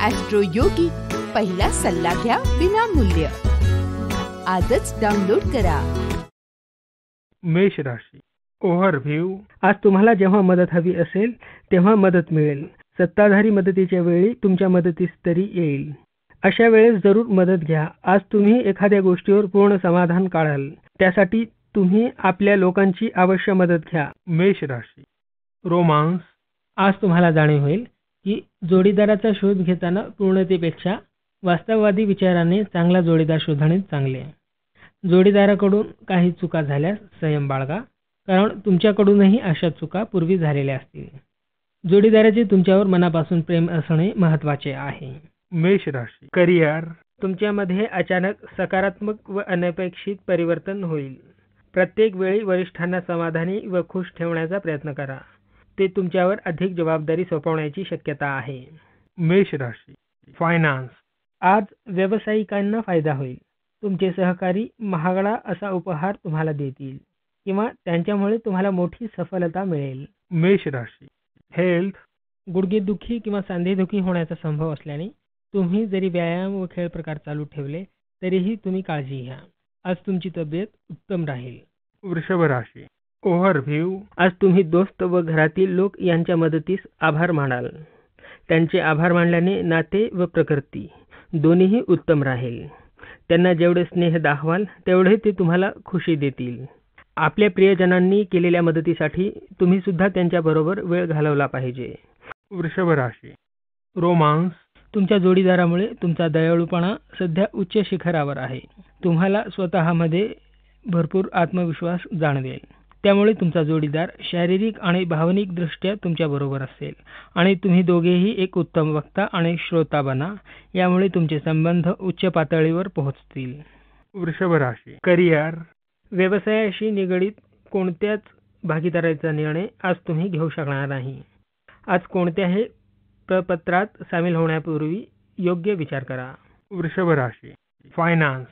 Austro योगी, पहिला सल्ला घ्या विनामूल्य. आजच डाउनलोड करा. मेष राशी. ओव्हरव्ह्यू. आज तुम्हाला जेव्हा मदत हवी असेल तेव्हा मदत मिळेल. सत्ताधारी मदतीच्या वेळी तुमच्या मदतीस तरी येईल. अशा वेळेस जरूर मदत घ्या. आज तुम्ही एखाद्या गोष्टीवर पूर्ण समाधान काढाल. त्यासाठी तुम्ही आपल्या लोकांची अवश्य मदत घ्या. मेष राशी. रोमांस. आज तुम्हाला जाणीव होईल की जोडीदाराचा शोध घेताना पूर्णतेपेक्षा वास्तववादी विचाराने चांगला जोडीदार शोधणे चांगले. जोडीदाराकडून काही चुका झाल्यास संयम बाळगा, कारण तुमच्याकडूनही अशा चुका पूर्वी झालेल्या असतील. जोडीदाराचे तुमच्यावर मनापासून प्रेम असणे महत्त्वाचे आहे. मेष राशी. करिअर. तुमच्यामध्ये अचानक सकारात्मक व अनपेक्षित परिवर्तन होईल. प्रत्येक वेळी वरिष्ठांना समाधानी व खुश ठेवण्याचा प्रयत्न करा. ते तुमच्यावर अधिक जबाबदारी सोपवण्याची शक्यता आहे. मेष राशी. फायनान्स. आज व्यावसायिकांना फायदा होईल. तुमचे सहकारी महागडा असा उपहार तुम्हाला देतील किंवा त्यांच्यामुळे तुम्हाला मोठी सफलता मिळेल. मेष राशी. हेल्थ. गुडघेदुखी किंवा सांधेदुखी होण्याचा संभव असल्याने तुम्ही जरी व्यायाम व खेळ प्रकार चालू ठेवले तरीही तुम्ही काळजी घ्या. आज तुमची तब्येत उत्तम राहील. वृषभ राशी. ओव्हरव्ह्यू. आज तुम्ही दोस्त व घरातील लोक यांच्या मदतीस आभार मानाल. त्यांचे आभार मानल्याने नाते व प्रकृती दोन्हीही उत्तम राहील. त्यांना जेवढे स्नेह दाखवाल तेवढे ते तुम्हाला खुशी देतील. आपल्या प्रियजनांनी केलेल्या मदतीसाठी तुम्ही सुद्धा त्यांच्याबरोबर वेळ घालवला पाहिजे. वृषभ राशी. रोमांस. तुमच्या जोडीदारामुळे तुमचा दयाळूपणा सध्या उच्च शिखरावर आहे. तुम्हाला स्वतःमध्ये भरपूर आत्मविश्वास जाणवेल. त्यामुळे तुमचा जोडीदार शारीरिक आणि भावनिक दृष्ट्या तुमच्याबरोबर असेल आणि तुम्ही दोघेही एक उत्तम वक्ता आणि श्रोता बना. यामुळे तुमचे संबंध उच्च पातळीवर पोहोचतील. वृषभ राशी. करिअर. व्यवसायाशी निगडीत कोणत्याच भागीदारीचा निर्णय आज तुम्ही घेऊ शकणार नाही. आज कोणत्याही प्रपत्रात सामील होण्यापूर्वी योग्य विचार करा. वृषभ राशी. फायनान्स.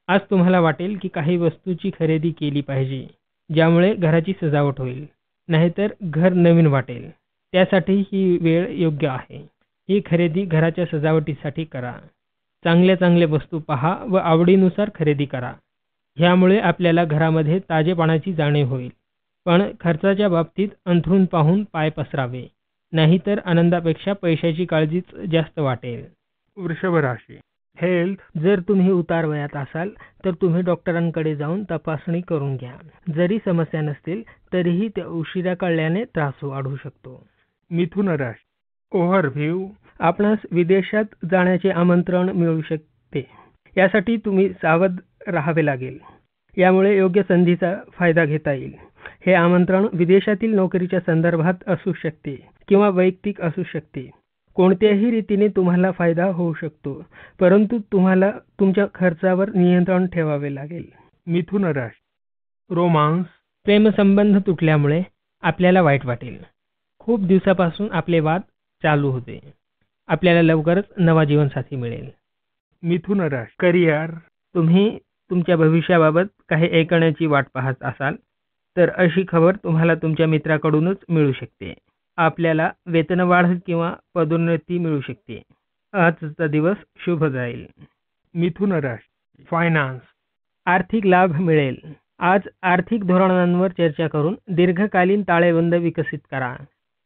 आज तुम्हाला वाटेल की काही वस्तूची खरेदी केली पाहिजे, ज्यामुळे घराची सजावट होईल, नाहीतर घर नवीन वाटेल. त्यासाठी ही वेळ योग्य आहे. ही खरेदी घराच्या सजावटीसाठी करा. चांगल्या वस्तू पहा व आवडीनुसार खरेदी करा. ह्यामुळे आपल्याला घरामध्ये ताजेपणाची जाणीव होईल. पण खर्चाच्या बाबतीत अंथरूण पाहून पाय पसरावे, नाहीतर आनंदापेक्षा पैशाची काळजीच जास्त वाटेल. वृषभ राशी. हेल्थ. जर तुम्ही उतार वयात असाल तर तुम्ही डॉक्टरांकडे जाऊन तपासणी करून घ्या. जरी समस्या नसतील तरीही त्या उशिरा कळल्याने त्रास वाढू शकतो. मिथुन राशी. ओव्हरव्ह्यू. आपणास विदेशात जाण्याचे आमंत्रण मिळू शकते. यासाठी तुम्ही सावध राहावे लागेल. यामुळे योग्य संधीचा फायदा घेता येईल. हे आमंत्रण विदेशातील नोकरीच्या संदर्भात असू शकते किंवा वैयक्तिक असू शकते. कोणत्याही रीतीने तुम्हाला फायदा होऊ शकतो, परंतु तुम्हाला तुमच्या खर्चावर नियंत्रण ठेवावे लागेल. मिथुन राशी. रोमांस. प्रेमसंबंध तुटल्यामुळे आपल्याला वाईट वाटेल. खूप दिवसापासून आपले वाद चालू होते. आपल्याला लवकरच नवा जीवनसाथी मिळेल. मिथुन राशी. करिअर. तुम्ही तुमच्या भविष्याबाबत काही ऐकण्याची वाट पाहत असाल तर अशी खबर तुम्हाला तुमच्या मित्राकडूनच मिळू शकते. आपल्याला वेतनवाढ किंवा पदोन्नती मिळू शकते. आजचा दिवस शुभ जाईल. मिथुन राशी. फायनान्स. आर्थिक लाभ मिळेल. आज आर्थिक धोरणांवर चर्चा करून दीर्घकालीन ताळेबंद विकसित करा.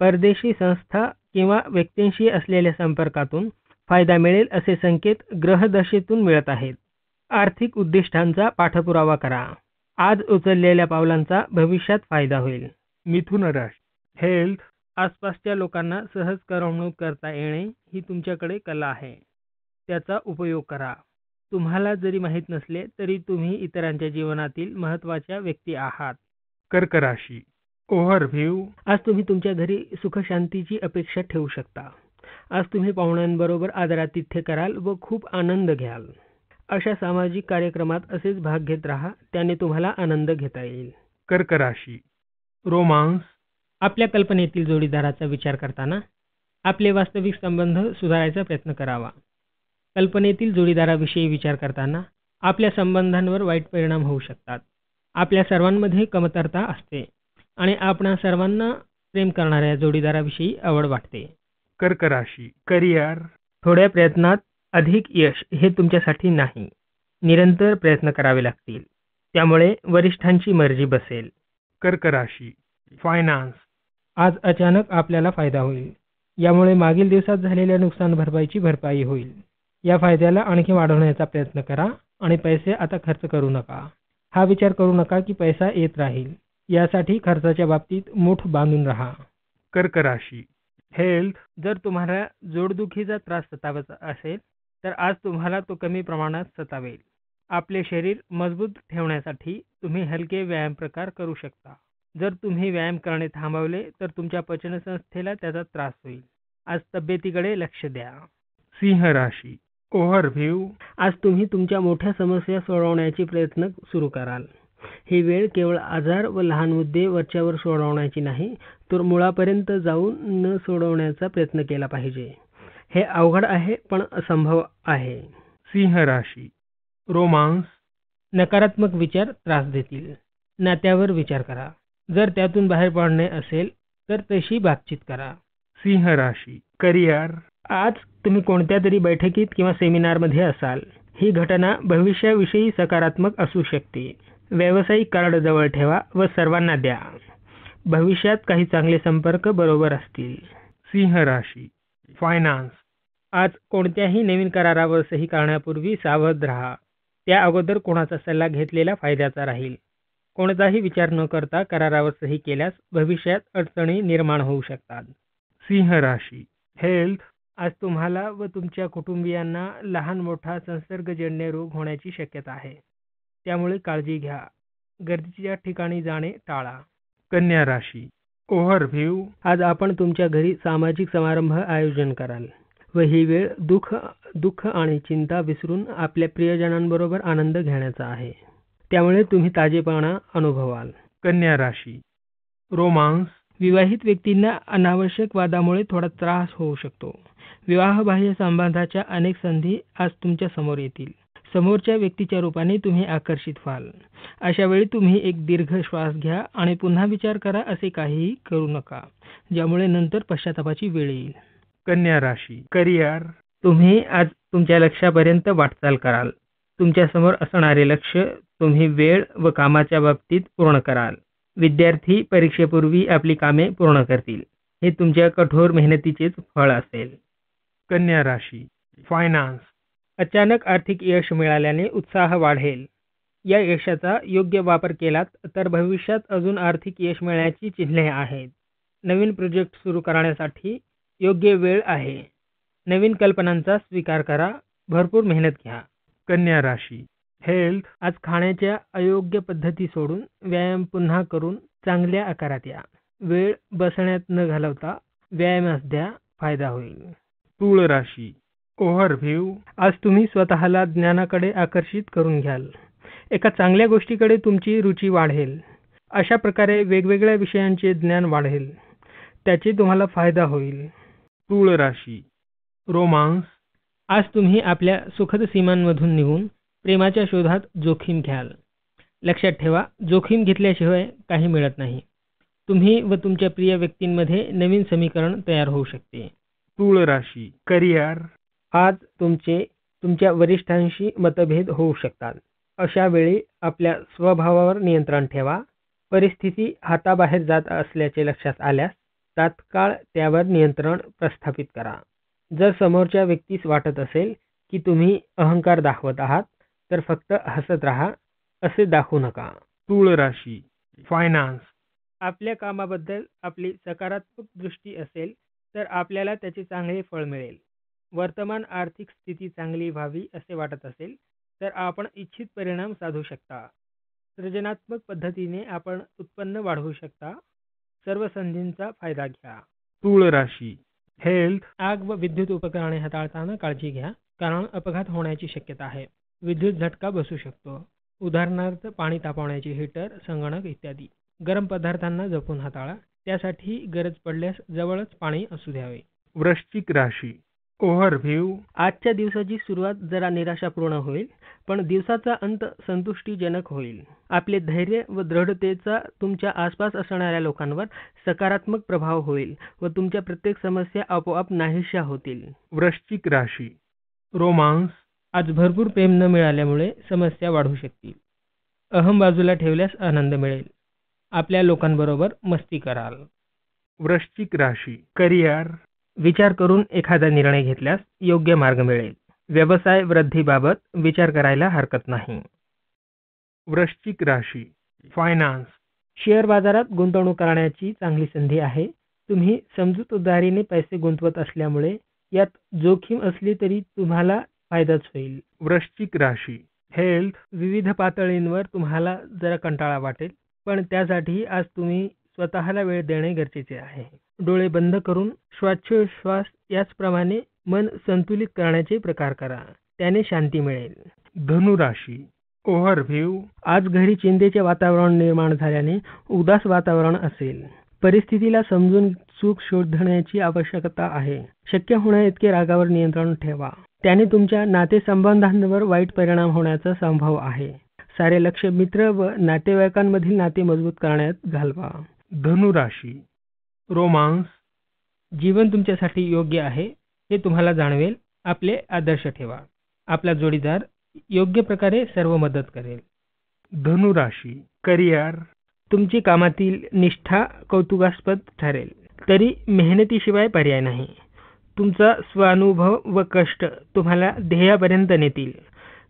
परदेशी संस्था किंवा व्यक्तींशी असलेल्या संपर्कातून फायदा मिळेल असे संकेत ग्रहदशेतून मिळत आहेत. आर्थिक उद्दिष्टांचा पाठपुरावा करा. आज उचललेल्या पावलांचा भविष्यात फायदा होईल. मिथुन राशी. हेल्थ. आसपासच्या लोकांना सहज करमणूक करता येणे ही तुमच्याकडे कला आहे. त्याचा उपयोग करा. तुम्हाला जरी माहीत नसले तरी तुम्ही इतरांच्या जीवनातील महत्त्वाच्या व्यक्ती आहात. कर्क राशी. ओव्हरव्ह्यू. आज तुम्ही तुमच्या घरी सुखशांतीची अपेक्षा ठेवू शकता. आज तुम्ही पाहुण्यांबरोबर आदरातिथ्य कराल व खूप आनंद घ्याल. अशा सामाजिक कार्यक्रमात असेच भाग घेत राहा. त्याने तुम्हाला आनंद घेता येईल. कर्क राशी. रोमांस. आपल्या कल्पनेतील जोडीदाराचा विचार करताना आपले वास्तविक संबंध सुधारायचा प्रयत्न करावा. कल्पनेतील जोडीदाराविषयी विचार करताना आपल्या संबंधांवर वाईट परिणाम होऊ शकतात. आपल्या सर्वांमध्ये कमतरता असते आणि आपणा सर्वांना प्रेम करणाऱ्या जोडीदाराविषयी आवड वाटते. कर्क राशी. करिअर. थोड्या प्रयत्नात अधिक यश हे तुमच्यासाठी नाही. निरंतर प्रयत्न करावे लागतील. त्यामुळे वरिष्ठांची मर्जी बसेल. कर्क राशी फायनान्स. आज अचानक आपल्याला फायदा होईल. यामुळे मागील दिवसात झालेल्या नुकसान भरपाईची भरपाई होईल. या फायद्याला आणखी वाढवण्याचा प्रयत्न करा आणि पैसे आता खर्च करू नका. हा विचार करू नका की पैसा येत राहील. यासाठी खर्चाच्या बाबतीत मूठ बांधून राहा. कर्क राशी हेल्थ. जर तुम्हाला जोडदुखीचा त्रास सतावत असेल तर आज तुम्हाला तो कमी प्रमाणात सतावेल. आपले शरीर मजबूत ठेवण्यासाठी तुम्ही हलके व्यायाम प्रकार करू शकता. जर तुम्ही व्यायाम करणे थांबवले तर तुमच्या पचनसंस्थेला त्याचा त्रास होईल. आज तब्येतीकडे लक्ष द्या. सिंह राशी ओव्हरव्ह्यू. आज तुम्ही तुमच्या मोठ्या समस्या सोडवण्याचे प्रयत्न सुरू कराल. ही वेळ केवळ आजार व लहान मुद्दे वरच्यावर सोडवण्याची नाही, तर मुळापर्यंत जाऊन न सोडवण्याचा प्रयत्न केला पाहिजे. हे अवघड आहे पण असंभव आहे. सिंह राशी रोमांस. नकारात्मक विचार त्रास देतील. नात्यावर विचार करा. जर त्यातून बाहेर पडणे असेल तर तशी बातचीत करा. सिंह राशी करिअर. आज तुम्ही कोणत्या तरी बैठकीत किंवा सेमिनारमध्ये असाल. ही घटना भविष्याविषयी सकारात्मक असू शकते. व्यावसायिक कार्ड जवळ ठेवा व सर्वांना द्या. भविष्यात काही चांगले संपर्क बरोबर असतील. सिंह राशी फायनान्स. आज कोणत्याही नवीन करारावर सही करण्यापूर्वी सावध राहा. त्या अगोदर कोणाचा सल्ला घेतलेला फायद्याचा राहील. कोणताही विचार न करता करारावर सही केल्यास भविष्यात अडचणी निर्माण होऊ शकतात. सिंह राशी हेल्थ. आज तुम्हाला व तुमच्या कुटुंबियांना लहान मोठा संसर्गजन्य रोग होण्याची शक्यता आहे. त्यामुळे काळजी घ्या. गर्दीच्या ठिकाणी जाणे टाळा. कन्या राशी ओव्हरव्ह्यू. आज आपण तुमच्या घरी सामाजिक समारंभ आयोजन कराल व ही वेळ दुःख आणि चिंता विसरून आपल्या प्रियजनांबरोबर आनंद घेण्याचा आहे. त्यामुळे तुम्ही ताजेपणा अनुभवाल. कन्या राशी रोमांस. विवाहित व्यक्तींना अनावश्यक वादामुळे थोडा त्रास होऊ शकतो. विवाहबाह्य संबंधाच्या अनेक संधी आज तुमच्या समोर येतील. समोरच्या व्यक्तीच्या रूपाने तुम्ही आकर्षित व्हाल. अशा वेळी तुम्ही एक दीर्घ श्वास घ्या आणि पुन्हा विचार करा. असे काहीही करू नका ज्यामुळे नंतर पश्चातापाची वेळ येईल. कन्या राशी करिअर. तुम्ही आज तुमच्या लक्ष्यापर्यंत वाटचाल कराल. तुमच्या समोर असणारे लक्ष्य तुम्ही वेळ व कामाच्या बाबतीत पूर्ण कराल. विद्यार्थी परीक्षेपूर्वी आपली कामे पूर्ण करतील. हे तुमच्या कठोर मेहनतीचेच फळ असेल. कन्या राशी फायनान्स. अचानक आर्थिक यश मिळाल्याने उत्साह वाढेल. या यशाचा योग्य वापर केलात तर भविष्यात अजून आर्थिक यश मिळण्याची चिन्हे आहेत. नवीन प्रोजेक्ट सुरू करण्यासाठी योग्य वेळ आहे. नवीन कल्पनांचा स्वीकार करा. भरपूर मेहनत घ्या. कन्या राशी हेल्थ. आज खाण्याच्या अयोग्य पद्धती सोडून व्यायाम पुन्हा करून चांगल्या आकारात या. वेळ बसण्यात न घालवता व्यायामास द्या. फायदा होईल. तूळ राशी ओव्हरव्ह्यू. आज तुम्ही स्वतःला ज्ञानाकडे आकर्षित करून घ्याल. एका चांगल्या गोष्टीकडे तुमची रुची वाढेल. अशा प्रकारे वेगवेगळ्या विषयांचे ज्ञान वाढेल. त्याचे तुम्हाला फायदा होईल. तूळ राशी रोमांस. आज तुम्ही आपल्या सुखद सीमांमधून निघून प्रेमाच्या शोधात जोखीम घ्याल. लक्षात ठेवा, जोखीम घेतल्याशिवाय काही मिळत नाही. तुम्ही व तुमच्या प्रिय व्यक्तींमध्ये नवीन समीकरण तयार होऊ शकते. तूळ राशी करिअर. आज तुमच्या वरिष्ठांशी मतभेद होऊ शकतात. अशा वेळी आपल्या स्वभावावर नियंत्रण ठेवा. परिस्थिती हाताबाहेर जात असल्याचे लक्षात आल्यास तात्काळ त्यावर नियंत्रण प्रस्थापित करा. जर समोरच्या व्यक्तीस वाटत असेल की तुम्ही अहंकार दाखवत आहात तर फक्त हसत राहा. असे दाखवू नका. तूळ राशी फायनान्स. आपल्या कामाबद्दल आपली सकारात्मक दृष्टी असेल तर आपल्याला त्याचे चांगले फळ मिळेल. वर्तमान आर्थिक स्थिती चांगली व्हावी असे वाटत असेल तर आपण इच्छित परिणाम साधू शकता. सृजनात्मक पद्धतीने आपण उत्पन्न वाढवू शकता. सर्व संधींचा फायदा घ्या. तूळ राशी हेल्थ. आग व विद्युत उपकरणे हाताळताना काळजी घ्या, कारण अपघात होण्याची शक्यता आहे. विद्युत झटका बसू शकतो. उदाहरणार्थ पाणी तापवण्याचे हीटर, संगणक इत्यादी. गरम पदार्थांना जपून हाताळा. त्यासाठी गरज पडल्यास जवळच पाणी असू द्यावे. वृश्चिक राशी ओव्हरव्ह्यू. आजच्या दिवसाची सुरुवात जरा निराशापूर्ण होईल, पण दिवसाचा अंत संतुष्टीजनक होईल. आपले धैर्य व दृढतेचा तुमच्या आसपास असणाऱ्या लोकांवर सकारात्मक प्रभाव होईल व तुमच्या प्रत्येक समस्या आपोआप नाहीशा होतील. वृश्चिक राशी. रोमांस. आज भरपूर प्रेम न मिळाल्यामुळे समस्या वाढू शकतील. अहम बाजूला ठेवल्यास आनंद मिळेल. आपल्या लोकांबरोबर मस्ती कराल. वृश्चिक राशी. करिअर. विचार करून एखादा निर्णय घेतल्यास योग्य मार्ग मिळेल. व्यवसाय वृद्धीबाबत विचार करायला हरकत नाही. वृश्चिक राशी. फायनान्स. शेअर बाजारात गुंतवणूक करण्याची चांगली संधी आहे. तुम्ही समजूतदारीने पैसे गुंतवत असल्यामुळे यात जोखीम असली तरी तुम्हाला फायदाच होईल. वृश्चिक राशी. हेल्थ. विविध पातळींवर तुम्हाला जरा कंटाळा वाटेल, पण त्यासाठी आज तुम्ही स्वतःला वेळ देणे गरजेचे आहे. डोळे बंद करून श्वासोच्छ्वास याचप्रमाणे मन संतुलित करण्याचे प्रकार करा. त्याने शांती मिळेल. धनुराशी. ओव्हरव्ह्यू. आज घरी चिंतेचे वातावरण निर्माण झाल्याने उदास वातावरण असेल. परिस्थितीला समजून चूक शोधण्याची आवश्यकता आहे. शक्य होण्याइतके रागावर नियंत्रण ठेवा. त्याने तुमच्या नातेसंबंधांवर वाईट परिणाम होण्याचा संभव आहे. सारे लक्ष मित्र व नातेवाईकांमधील नाते मजबूत करण्यात घालवा. धनुराशी. रोमांस. जीवन तुमच्यासाठी योग्य आहे हे तुम्हाला जाणवेल. आपले आदर्श ठेवा. आपला जोडीदार योग्य प्रकारे सर्व मदत करेल. धनुराशी. करिअर. तुमची कामातील निष्ठा कौतुकास्पद ठरेल, तरी मेहनतीशिवाय पर्याय नाही. तुमचा स्वानुभव व कष्ट तुम्हाला ध्येयापर्यंत नेतील.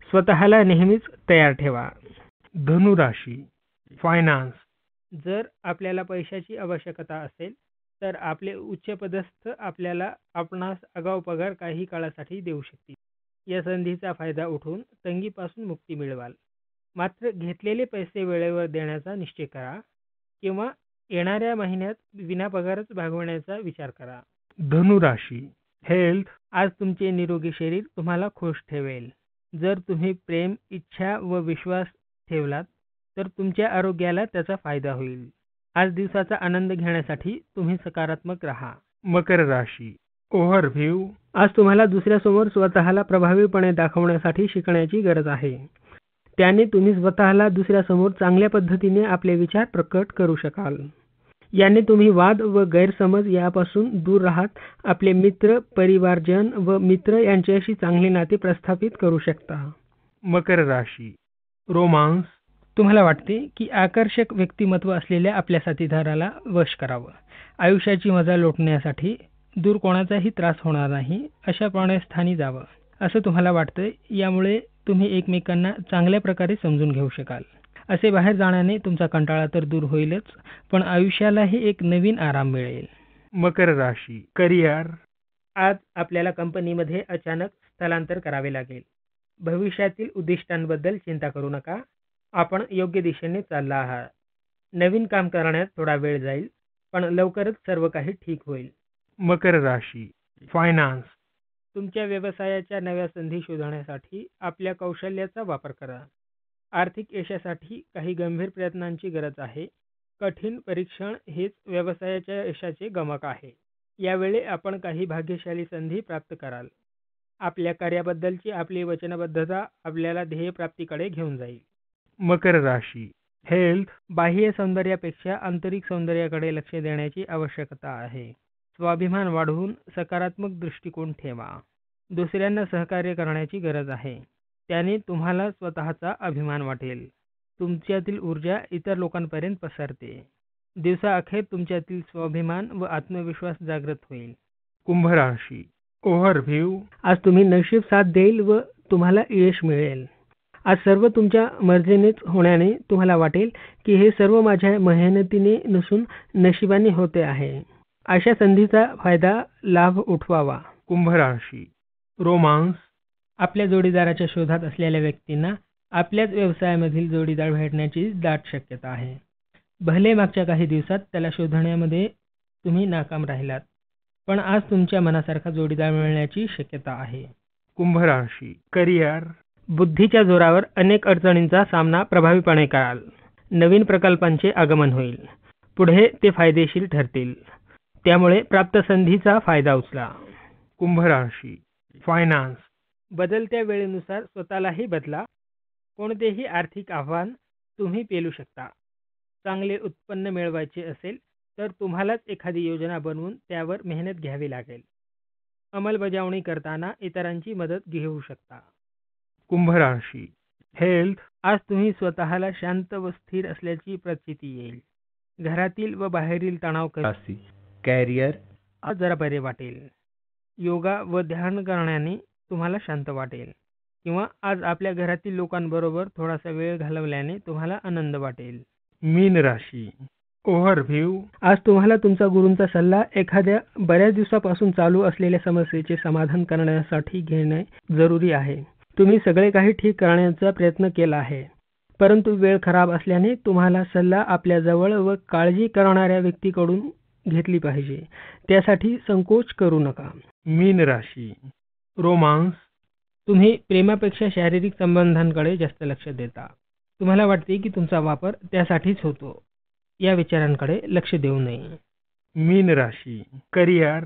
स्वतःला नेहमीच तयार ठेवा. धनुराशी. फायनान्स. जर आपल्याला पैशाची आवश्यकता असेल तर आपले उच्चपदस्थ आपल्याला आपणास आगाऊ पगार काही काळासाठी देऊ शकतील. या संधीचा फायदा उठवून तंगीपासून मुक्ती मिळवाल. मात्र घेतलेले पैसे वेळेवर देण्याचा निश्चय करा किंवा येणाऱ्या महिन्यात विनापगारच भागवण्याचा विचार करा. धनुराशी. हेल्थ. आज तुमचे निरोगी शरीर तुम्हाला खुश ठेवेल. जर तुम्ही प्रेम, इच्छा व विश्वास ठेवलात तर तुमच्या आरोग्याला त्याचा फायदा होईल. आज दिवसाचा आनंद घेण्यासाठी तुम्ही सकारात्मक राहा. मकर राशी. ओव्हरव्ह्यू. आज तुम्हाला दुसऱ्यासमोर स्वतःला प्रभावीपणे दाखवण्यासाठी शिकण्याची गरज आहे. त्याने तुम्ही स्वतःला दुसऱ्यासमोर चांगल्या पद्धतीने आपले विचार प्रकट करू शकाल. याने तुम्ही वाद व गैरसमज यापासून दूर राहत आपले मित्र, परिवारजन व मित्र यांच्याशी चांगले नाते प्रस्थापित करू शकता. मकर राशी. रोमांस. तुम्हाला वाटते की आकर्षक व्यक्तिमत्व असलेल्या आपल्या साथीदाराला वश करावं. आयुष्याची मजा लोटण्यासाठी दूर कोणाचाही त्रास होणार नाही अशा पाण्यास्थानी जावं असं तुम्हाला वाटतंय. यामुळे तुम्ही एकमेकांना चांगल्या प्रकारे समजून घेऊ शकाल. असे बाहेर जाण्याने तुमचा कंटाळा तर दूर होईलच, पण आयुष्यालाही एक नवीन आराम मिळेल. मकर राशी. करिअर. आज आपल्याला कंपनीमध्ये अचानक स्थलांतर करावे लागेल. भविष्यातील उद्दिष्टांबद्दल चिंता करू नका. आपण योग्य दिशेने चालला आहात. नवीन काम करण्यात थोडा वेळ जाईल, पण लवकरच सर्व काही ठीक होईल. मकर राशी. फायनान्स. तुमच्या व्यवसायाच्या नव्या संधी शोधण्यासाठी आपल्या कौशल्याचा वापर करा. आर्थिक यशासाठी काही गंभीर प्रयत्नांची गरज आहे. कठीण परीक्षण हेच व्यवसायाच्या यशाचे गमक आहे. यावेळी आपण काही भाग्यशाली संधी प्राप्त कराल. आपल्या कार्याबद्दलची आपली वचनबद्धता आपल्याला ध्येयप्राप्तीकडे घेऊन जाईल. मकर राशी. हेल्थ. बाह्य सौंदर्यापेक्षा आंतरिक सौंदर्याकडे लक्ष देण्याची आवश्यकता आहे. स्वाभिमान वाढवून सकारात्मक दृष्टिकोन ठेवा. दुसऱ्यांना सहकार्य करण्याची गरज आहे. त्याने तुम्हाला स्वतःचा अभिमान वाटेल. तुमच्यातील ऊर्जा इतर लोकांपर्यंत पसरते. दिवसाअखेर तुमच्यातील स्वाभिमान व आत्मविश्वास जागृत होईल. कुंभ राशी. ओव्हरव्ह्यू. आज तुम्ही नशीब साथ देईल व तुम्हाला यश मिळेल. आज सर्व तुमच्या मर्जीनेच होण्याने तुम्हाला वाटेल की हे सर्व माझ्या मेहनतीने नसून नशिबाने होते आहे. अशा संधीचा लाभ उठवावा. कुंभ राशी. रोमांस. आपल्या जोडीदाराच्या शोधात असलेल्या व्यक्तींना आपल्याच व्यवसायामधील जोडीदार भेटण्याची दाट शक्यता आहे. भले मागच्या काही दिवसात त्याला शोधण्यामध्ये तुम्ही नाकाम राहिलात, पण आज तुमच्या मनासारखा जोडीदार मिळण्याची शक्यता आहे. कुंभ राशी. करिअर. बुद्धीच्या जोरावर अनेक अडचणींचा सामना प्रभावीपणे कराल. नवीन प्रकल्पांचे आगमन होईल. पुढे ते फायदेशीर ठरतील. त्यामुळे प्राप्त संधीचा फायदा उचला. कुंभ राशी फायनान्स बदलत्या वेळेनुसार स्वतःलाही बदला. कोणतेही आर्थिक आव्हान तुम्ही पेलू शकता. चांगले उत्पन्न मिळवायचे असेल तर तुम्हालाच एखादी योजना बनवून त्यावर मेहनत घ्यावी लागेल. अंमलबजावणी करताना इतरांची मदत घेऊ शकता. कुंभ राशी हेल्थ आज तुम्ही स्वतःला शांत व स्थिर असल्याची प्रचिती येईल. घरातील व बाहेरील तणाव राशी कॅरियर आज जरा बरे वाटेल. योगा व ध्यान करण्याने तुम्हाला शांत वाटेल. किंवा आज आपल्या घरातील लोकांबरोबर थोडासा वेळ घालवल्याने तुम्हाला आनंद वाटेल. मीन राशी ओव्हरव्ह्यू आज तुम्हाला तुमचा गुरूंचा सल्ला एखाद्या बऱ्याच दिवसापासून चालू असलेल्या समस्येचे समाधान करण्यासाठी घेणे जरुरी आहे. तुम्ही सगळे काही ठीक करण्याचा प्रयत्न केला आहे, परंतु वेळ खराब असल्याने तुम्हाला सल्ला आपल्या जवळ व काळजी करणाऱ्या व्यक्तीकडून घेतली पाहिजे. त्यासाठी संकोच करू नका. मीन राशी रोमांस तुम्ही प्रेमापेक्षा शारीरिक संबंधांकडे जास्त लक्ष देता. तुम्हाला वाटते की तुमचा वापर त्यासाठीच होतो. या विचारांकडे लक्ष देऊ नये. मीन राशी करिअर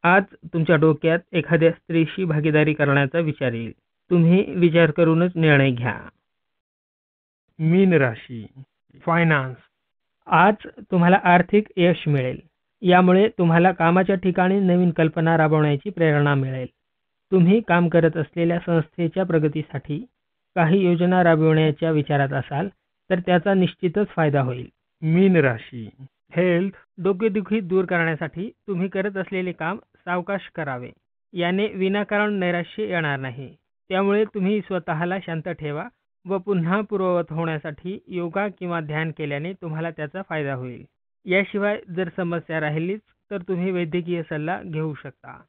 आज तुमच्या डोक्यात एखाद्या स्त्रीशी भागीदारी करण्याचा विचार येईल. तुम्ही विचार करूनच निर्णय घ्या. मीन राशी फायनान्स आज तुम्हाला आर्थिक यश मिळेल. यामुळे तुम्हाला कामाच्या ठिकाणी नवीन कल्पना राबवण्याची प्रेरणा मिळेल. तुम्ही काम करत असलेल्या संस्थेच्या प्रगतीसाठी काही योजना राबविण्याच्या विचारात असाल तर त्याचा निश्चितच फायदा होईल. मीन राशी हेल्थ डोकेदुखी दूर करण्यासाठी तुम्ही करत असलेले काम सावकाश करावे. याने विनाकारण नैराश्य येणार नाही. त्यामुळे तुम्ही स्वतःला शांत ठेवा व पुन्हा पूर्ववत होण्यासाठी योगा किंवा ध्यान केल्याने तुम्हाला त्याचा फायदा होईल. याशिवाय जर समस्या राहिलीच तर तुम्ही वैद्यकीय सल्ला घेऊ शकता.